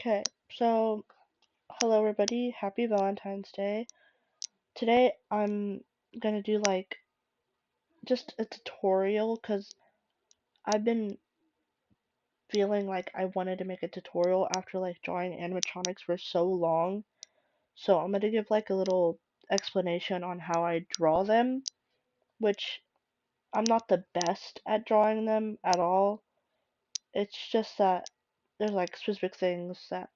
Okay, so hello everybody, happy Valentine's Day. Today I'm gonna do like just a tutorial because I've been feeling like I wanted to make a tutorial after like drawing animatronics for so long. So I'm gonna give like a little explanation on how I draw them, which I'm not the best at drawing them at all. It's just that there's like specific things that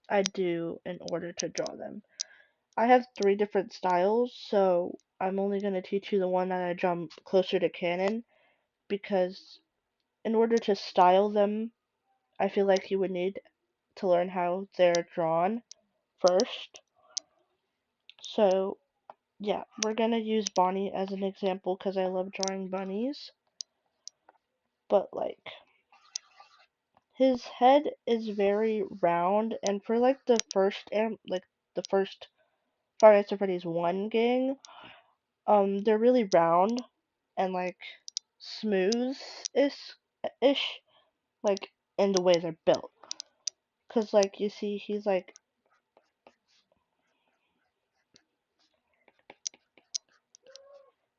I do in order to draw them. I have three different styles, so I'm only going to teach you the one that I draw closer to canon because in order to style them, I feel like you would need to learn how they're drawn first. So, yeah, we're going to use Bonnie as an example because I love drawing bunnies. But, like, his head is very round, and for, like, the first Five Nights at Freddy's 1 gang, they're really round and like smooth ish like in the way they're built. Cause like you see he's like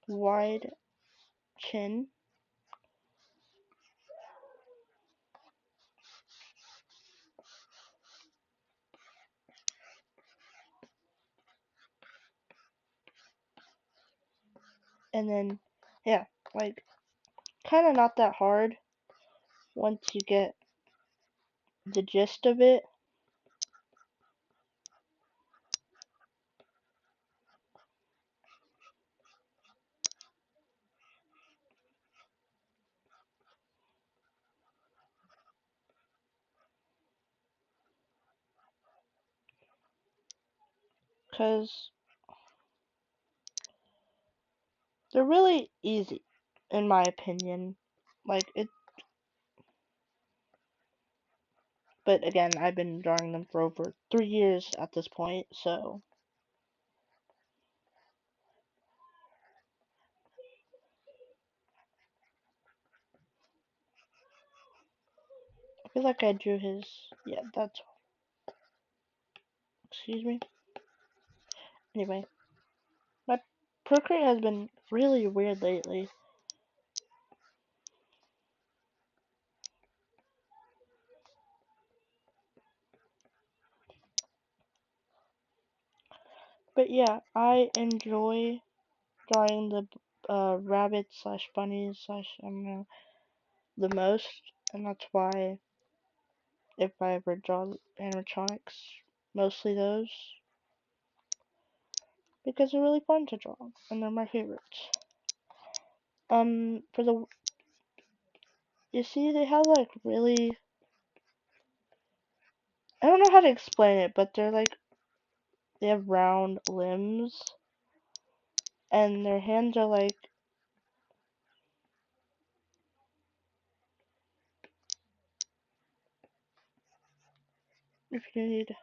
wide chin and then yeah, like kinda not that hard once you get the gist of it. Cause they're really easy in my opinion. Like it but again I've been drawing them for over 3 years at this point, so I feel like I drew his yeah, that's excuse me. Anyway, my Procreate has been really weird lately. But yeah, I enjoy drawing the rabbit slash bunny slash I don't know the most, and that's why if I ever draw animatronics, mostly those because they're really fun to draw and they're my favorites. For the you see they have like really I don't know how to explain it, but they're like they have round limbs and their hands are like if you need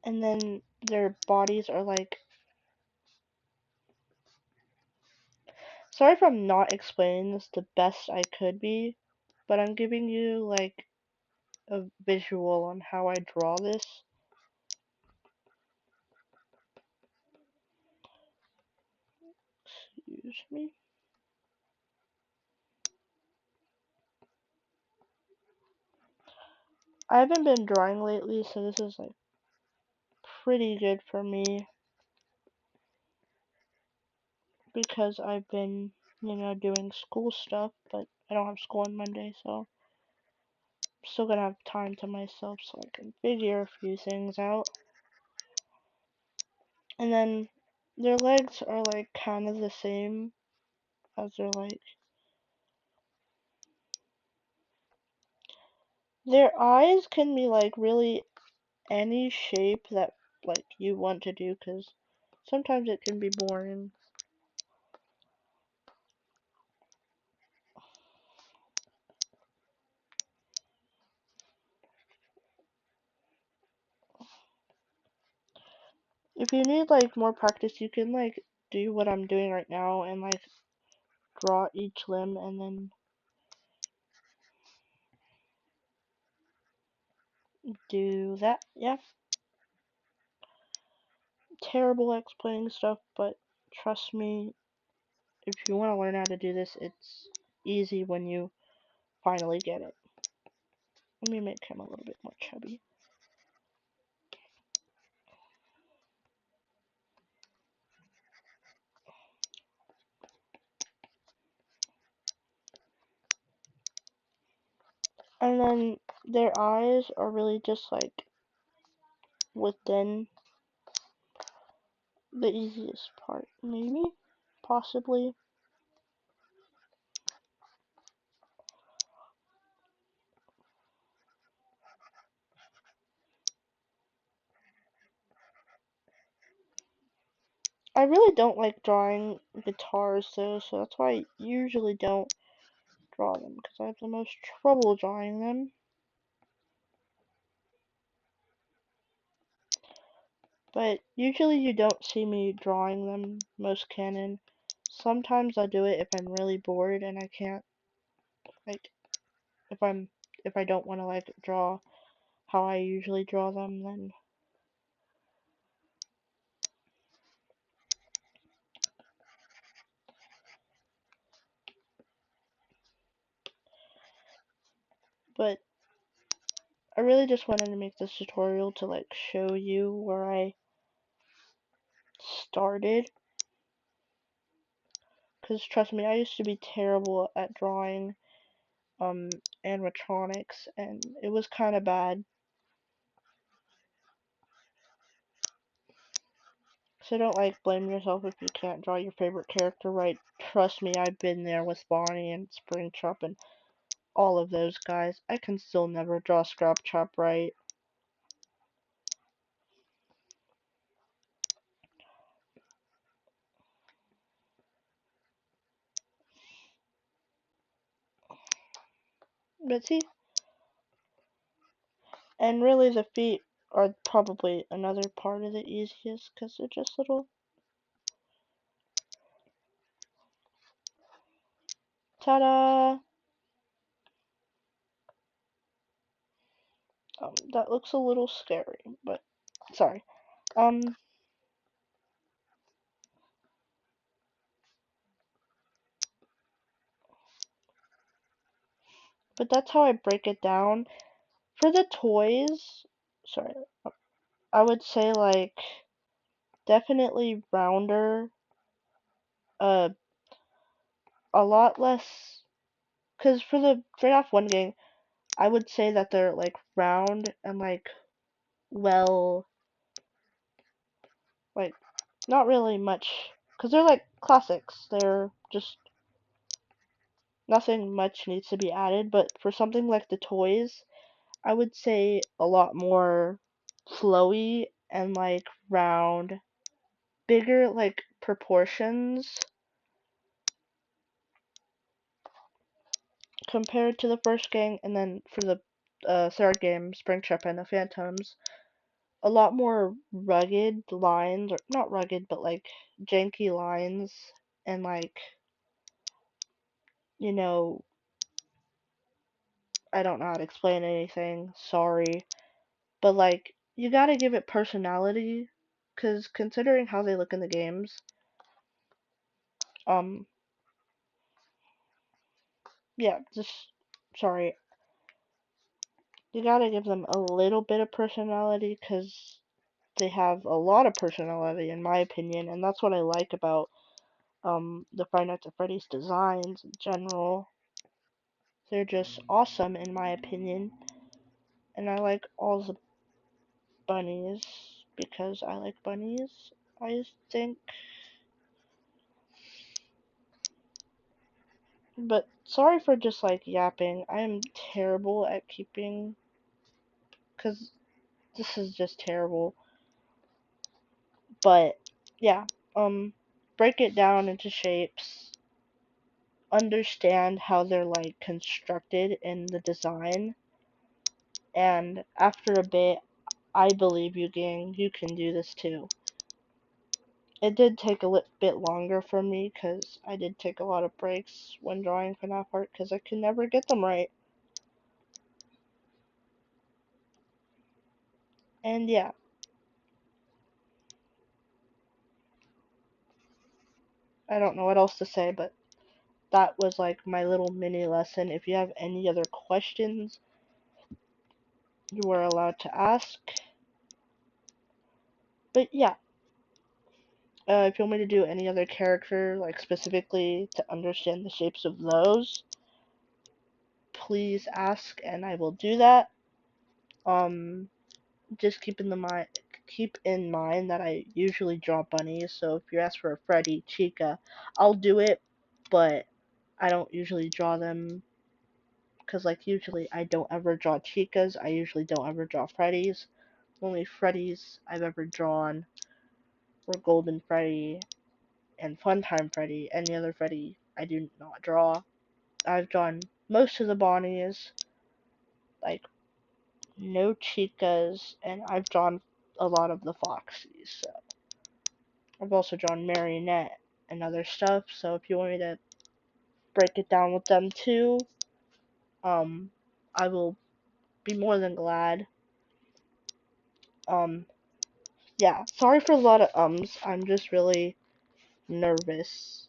and then their bodies are like sorry if I'm not explaining this the best I could be, but I'm giving you like a visual on how I draw this. Excuse me. I haven't been drawing lately, so this is like pretty good for me because I've been, doing school stuff, but I don't have school on Monday, so I'm still gonna have time to myself so I can figure a few things out. And then their legs are like kind of the same as their eyes can be like really any shape that like you want to do because sometimes it can be boring. If you need like more practice, you can like do what I'm doing right now and like draw each limb and then do that. Yeah. Terrible at explaining stuff, but trust me, if you want to learn how to do this, it's easy when you finally get it. Let me make him a little bit more chubby. And then their eyes are really just like within the easiest part, maybe, possibly. I really don't like drawing guitars though, so that's why I usually don't draw them, because I have the most trouble drawing them. But usually you don't see me drawing them, most canon. Sometimes I do it if I'm really bored and I can't, like, if I don't want to, like, draw how I usually draw them, then. But I really just wanted to make this tutorial to, like, show you where I started. Because trust me, I used to be terrible at drawing animatronics, and it was kind of bad. So don't, like, blame yourself if you can't draw your favorite character right. Trust me, I've been there with Bonnie and Springtrap and all of those guys. I can still never draw Scraptrap right. But see, and really the feet are probably another part of the easiest because they're just little. Ta-da! That looks a little scary, but sorry. But that's how I break it down. For the toys, sorry, I would say, like, definitely rounder, uh, a lot less, because for the FNaF 1 game, I would say that they're, like, round and, like, well, like, not really much, because they're, like, classics. They're just, nothing much needs to be added, but for something like the toys, I would say a lot more flowy and, like, round, bigger, like, proportions compared to the first game, and then for the third game, Springtrap and the Phantoms, a lot more rugged lines, or not rugged, but like janky lines, and like, you know, I don't know how to explain anything, sorry, but like, you gotta give it personality, because considering how they look in the games, um, yeah, just, sorry, you gotta give them a little bit of personality, because they have a lot of personality in my opinion, and that's what I like about the Five Nights at Freddy's designs in general. They're just awesome in my opinion, and I like all the bunnies because I like bunnies, I think. But sorry for just like yapping. I am terrible at keeping, because this is just terrible. But yeah, break it down into shapes, understand how they're like constructed in the design, and after a bit, I believe you, gang, you can do this too. It did take a bit longer for me because I did take a lot of breaks when drawing FNaF art because I could never get them right. And yeah, I don't know what else to say, but that was like my little mini lesson. If you have any other questions, you are allowed to ask. But yeah, if you want me to do any other character, like specifically to understand the shapes of those, please ask and I will do that. Just keep in mind that I usually draw bunnies, so if you ask for a Freddy, Chica, I'll do it, but I don't usually draw them because like usually I don't ever draw Chicas. I usually don't ever draw Freddys. The only Freddys I've ever drawn were Golden Freddy and Funtime Freddy. Any other Freddy I do not draw. I've drawn most of the Bonnies, like no Chicas, and I've drawn a lot of the Foxies. So I've also drawn Marionette and other stuff. So if you want me to break it down with them too, um, I will be more than glad. Um, yeah, sorry for a lot of ums. I'm just really nervous.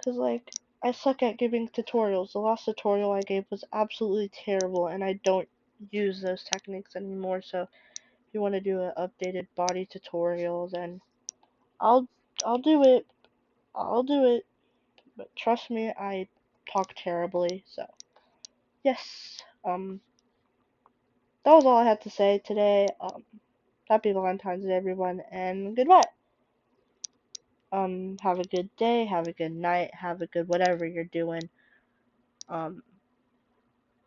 Cause like, I suck at giving tutorials. The last tutorial I gave was absolutely terrible and I don't use those techniques anymore. So if you want to do an updated body tutorial, then I'll, I'll do it. I'll do it. But trust me, I talk terribly. So, yes. That was all I had to say today. Happy Valentine's Day, everyone, and goodbye. Have a good day, have a good night, have a good whatever you're doing. Um,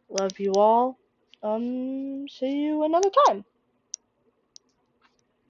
love you all. See you another time.